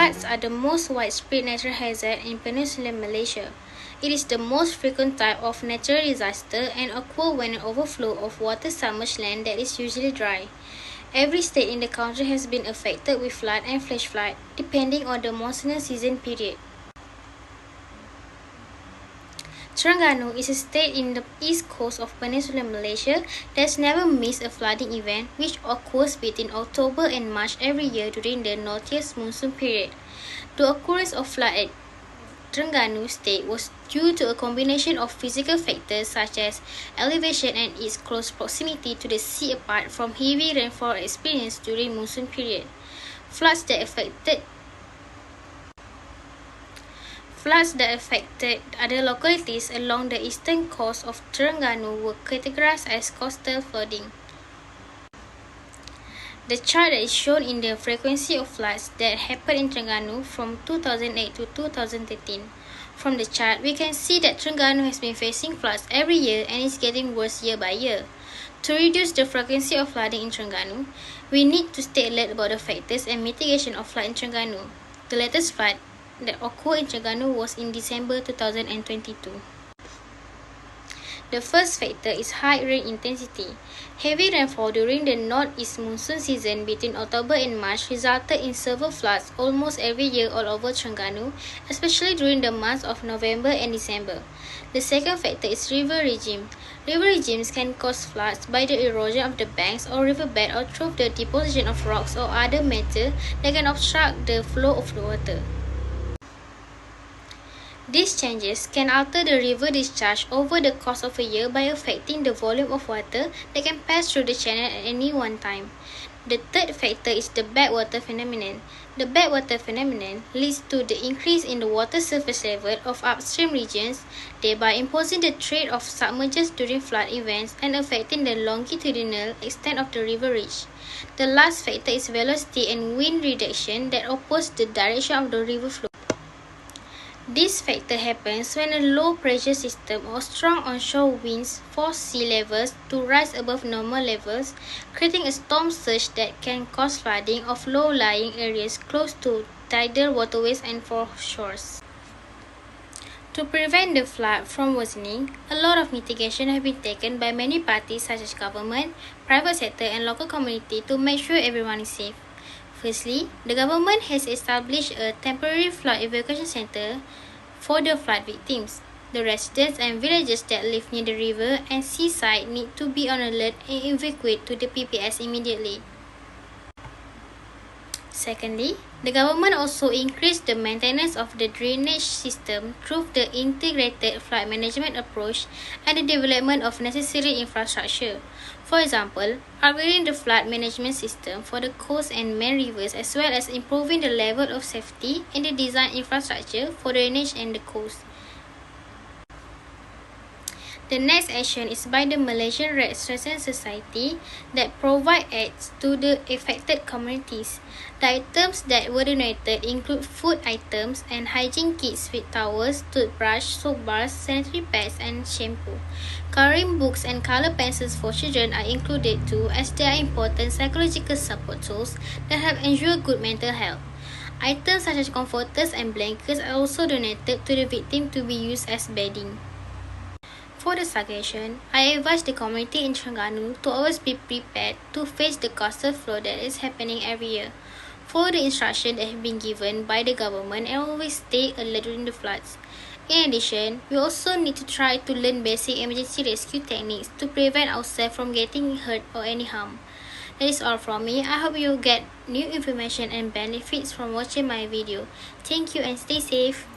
Floods are the most widespread natural hazard in peninsular Malaysia. It is the most frequent type of natural disaster and occurs when an overflow of water submerges land that is usually dry. Every state in the country has been affected with flood and flash flood, depending on the monsoon season period. Terengganu is a state in the east coast of peninsular Malaysia that has never missed a flooding event, which occurs between October and March every year during the northeast monsoon period. The occurrence of flood at Terengganu state was due to a combination of physical factors such as elevation and its close proximity to the sea apart from heavy rainfall experienced during monsoon period. Floods that affected other localities along the eastern coast of Terengganu were categorized as coastal flooding. The chart that is shown in the frequency of floods that happened in Terengganu from 2008 to 2013. From the chart, we can see that Terengganu has been facing floods every year and is getting worse year by year. To reduce the frequency of flooding in Terengganu, we need to stay alert about the factors and mitigation of flood in Terengganu. The latest flood that occurred in Terengganu was in December 2022. The first factor is high rain intensity. Heavy rainfall during the northeast monsoon season between October and March resulted in severe floods almost every year all over Terengganu, especially during the months of November and December. The second factor is river regime. River regimes can cause floods by the erosion of the banks or riverbed or through the deposition of rocks or other matter that can obstruct the flow of the water. These changes can alter the river discharge over the course of a year by affecting the volume of water that can pass through the channel at any one time. The third factor is the backwater phenomenon. The backwater phenomenon leads to the increase in the water surface level of upstream regions, thereby imposing the threat of submergence during flood events and affecting the longitudinal extent of the river reach. The last factor is velocity and wind reduction that oppose the direction of the river flow. This factor happens when a low-pressure system or strong onshore winds force sea levels to rise above normal levels, creating a storm surge that can cause flooding of low-lying areas close to tidal waterways and foreshores. To prevent the flood from worsening, a lot of mitigation have been taken by many parties such as government, private sector and local community to make sure everyone is safe. Firstly, the government has established a temporary flood evacuation center for the flood victims. The residents and villagers that live near the river and seaside need to be on alert and evacuate to the PPS immediately. Secondly, the government also increased the maintenance of the drainage system through the integrated flood management approach and the development of necessary infrastructure. For example, upgrading the flood management system for the coast and main rivers as well as improving the level of safety in the design infrastructure for drainage and the coast. The next action is by the Malaysian Red Crescent Society that provide aids to the affected communities. The items that were donated include food items and hygiene kits with towels, toothbrush, soap bars, sanitary pads and shampoo. Coloring books and color pencils for children are included too, as they are important psychological support tools that help ensure good mental health. Items such as comforters and blankets are also donated to the victim to be used as bedding. For the suggestion, I advise the community in Terengganu to always be prepared to face the coastal flow that is happening every year. Follow the instructions that have been given by the government and always stay alert during the floods. In addition, we also need to try to learn basic emergency rescue techniques to prevent ourselves from getting hurt or any harm. That is all from me. I hope you get new information and benefits from watching my video. Thank you and stay safe.